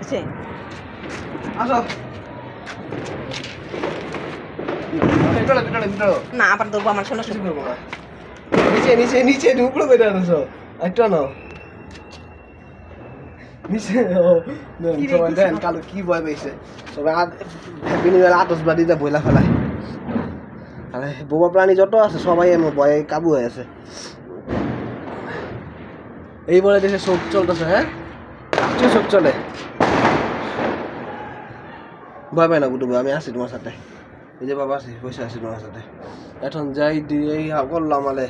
কিসে আসো ভিতরে না আবার ধরবো আমার শোনা কিছু করবো না নিচে নিচে নিচে উপরে বেরিয়ে আনছো একটু আনো নিচে সবাই দেন কালো কি ভয় পেয়েছে সবাই বিনিময়ে আতসবাদীতে বইলা ফেলায় আরে বোবা প্রাণী যত আছে সবাই এমন ভয়ে কাবু হয়ে আছে এই বলে দেশে শোক চলতেছে হ্যাঁ রাষ্ট্রীয় শোক চলে ভয় পাই না গুটু আমি আছি তোমার সাথে এই যে বাবা আছি বসে আছি তোমার সাথে এখন যাই দিয়ে করলাম আমালে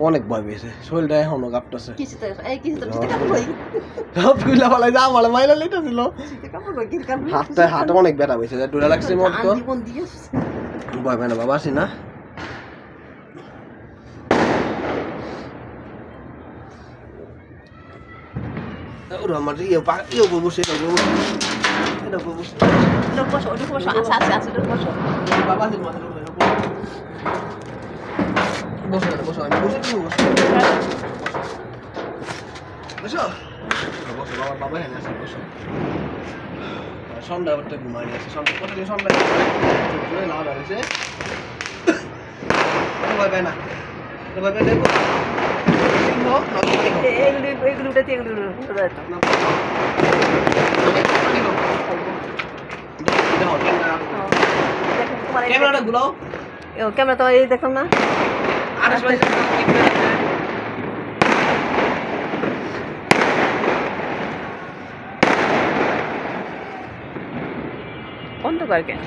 অনেক ভয় পেয়েছে শরীরটা এখনো কাঁপতেছে সব খুলে ফেলাই যা বলে মাইলা লেটা ছিল হাতটা হাতে অনেক ব্যথা পেয়েছে ডোরা লাগছে মত ভয় পাই না বাবা আছি না ওরা আমার ইয়ে বসে এটা বসে বাবা আছে মাথা বসো বসো আমি বসে তুমি বসো বসো বসো বাবা বাবা হ্যাঁ আছে বসো সন্ধ্যা একটা ঘুমানি আছে সন্ধ্যা প্রতিদিন সন্ধ্যা লাভ আছে ভয় পায় না ভয় পায় দেখো ক্যামেরাটা ঘুরাও ক্যামেরা তো এই দেখলাম না অন্ধকার কেন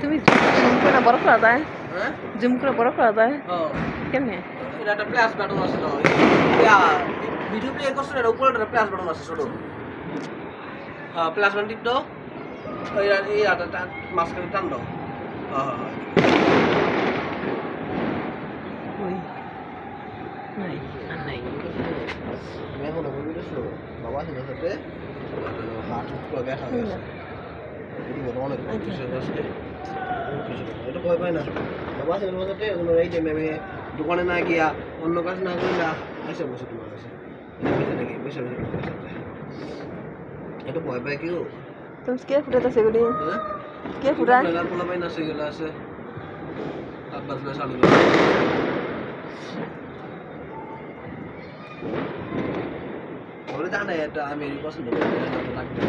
তুমি জুম করে বড় করা যায় জুম করে বড় করা যায় কেমনে এটা একটা প্লাস বাটন আছে তো ভিডিও প্লে করছ এর উপরে একটা প্লাস বাটন আছে ছোট হ্যাঁ প্লাস বাটন টিপ দাও এই আটা মাঝখানে টান দাও হ্যাঁ ওই নাই আর নাই আমি এখন ভিডিও শুরু বাবা সাথে সাথে হাত পুরো ব্যথা হয়ে গেছে অনেক কিছু আছে এটা ভয় পাই না বাবা সাথে সাথে এই টাইমে আমি দোকানে না গিয়া অন্য কাজ না করিয়া এসে বসে তোমার কাছে নাকি বসে বসে তোমার সাথে এটা ভয় পাই কেউ তুমি কে ফুটাতে সেগুলি কে ফুটায় পোলা পাই না সেগুলো আছে আব্বাস ভাই চালু ওরা জানে এটা আমি পছন্দ করি লাগবে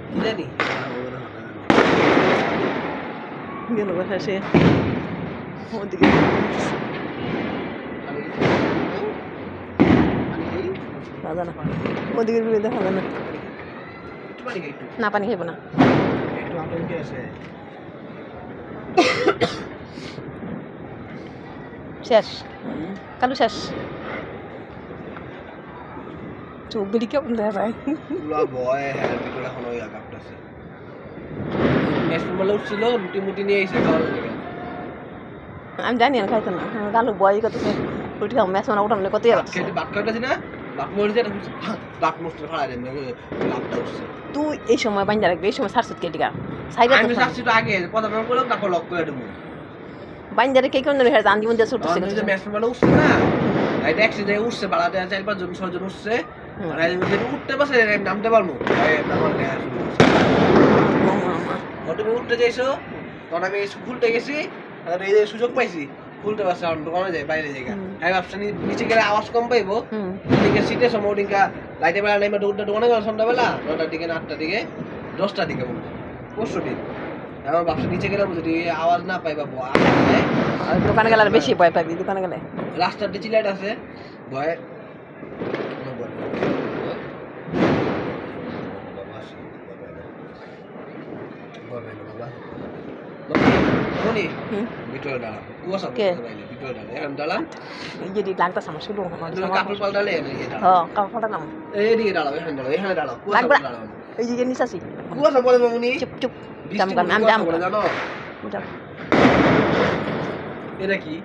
কি জানি গেল বাসা সে ওদিকে রাজা না ওদিকে ঘুরে দেখা যায় না না পানি খাইব না শেষ কালু শেষ চোখ গুলি কেমন দেখা যায় ভয় হ্যাঁ ভিতরে এখন ওই আঘাতটাছে নেক্সট উঠছিল রুটি মুটি নিয়ে এসে খাওয়া লাগে আমি জানি না খাইতো না কালু বয় করতেছে রুটি খাও ম্যাচ মানে উঠানো কত বাট খাইতেছি না বাট মরে যায় বাট মোস্ট ফাড়া দেন লাভটা উঠছে তুই এই সময় বান্ধা রাখবি এই সময় সারসুত কেটে গা সাইডে আমি সারছি তো আগে প্রথমে করলাম তারপর লক করে দেবো বান্ধা রেখে কোন ধরে জান জীবন দিয়ে ছুটছে যে ম্যাচ উঠছে না এটা অ্যাক্সিডেন্ট উঠছে বাড়াতে 4-5 জন 6 জন উঠছে আর আমি যদি উঠতে পারছে নামতে পারবো আমার নেওয়া শুরু করছে তুমি উঠতে যাইছো তখন আমি খুলতে গেছি আর এই যে সুযোগ পাইছি খুলতে পারছি আমার দোকানে যাই বাইরে জায়গা আমি ভাবছি নিচে গেলে আওয়াজ কম পাইবো ওদিকে সিটে সময় ওদিকে লাইটে বেলা নেমে দোকানে গেল সন্ধ্যাবেলা 9টার দিকে না 8টার দিকে 10টার দিকে মনে পরশু দিন আমার ভাবছি নিচে গেলে যদি আওয়াজ না পাইবা দোকানে গেলে আর বেশি ভয় পাবি দোকানে গেলে রাস্তার ডিচি লাইট আছে ভয় ভিতরে ডালা কুয়াশা ভিতরে ডালা এখন ডালা যদি লাগতা সমস্যা শুরু কাপড় পাল্টালে হ্যাঁ কাপড় পাল্টালাম এইদিকে ডালা এখানে ডালা কুয়াশা ডালা এই যে নিচে আছি কুয়াশা বলে মামুনি চুপ চুপ জাম জানো যাও এটা কি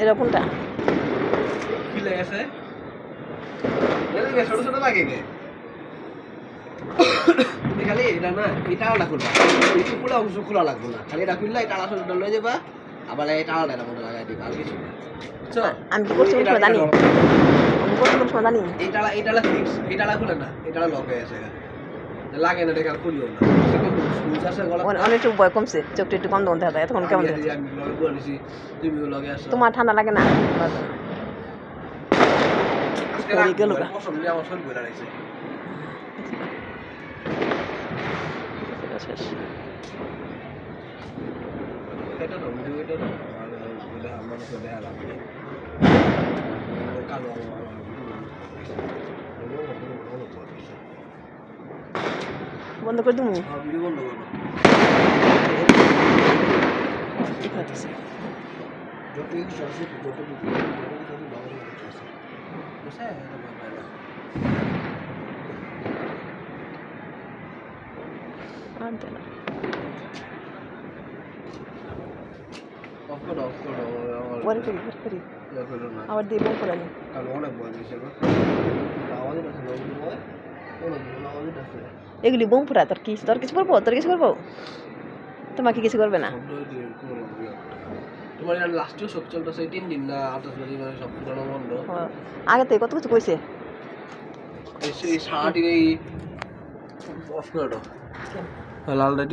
এটা কোনটা কি লেগেছে ছোট ছোট লাগে গে তুমি খালি এটা না এটা আলাদা খুলবা এই পুরো অংশ খোলা লাগবে না খালি এটা খুললে এটা আলাদা লয়ে যাবা আবার এটা আলাদা মতো লাগাই দিবা আর কিছু চল আমি কি করছি কোন সময় জানি আমি করছি কোন সময় জানি এটা ফিক্স এটা খুলে না এটা লক হয়ে আছে লাগে না এটা খুলিও না সুইচ আছে গলা অনেক একটু ভয় কমছে চোখটা একটু কম দোন দেখা এখন কেমন আমি লগে বলেছি তুমি লগে আসো তোমার ঠান্ডা লাগে না পড়ে গেল গা পছন্দ আমার সব বইলা রইছে এটা তো ভিডিও এটা না আর এটা আমার তো দেখা লাগবে কালো বন্ধ করে দিমু ভিডিও বন্ধ করো ঠিক আছে যত কিছু আছে যত কিছু বাবা আছে বুঝছ আর দেন অফ করো ওরে করি আবার দিব করে নি কালো অনেক বয় দিছে আওয়াজ আছে লোক বয় অনেক আওয়াজ আছে এগুলি বোম ফুরা তোর কিছু করবো তোমাকে কিছু করবে না তোমার এটা লাস্টেও সব চলতেছে 3 দিন না 28 দিন মানে সব পুরনো বন্ধ আগে থেকে কত কিছু কইছে এই সারাদিন এই অফ করে দাও লাল লাইট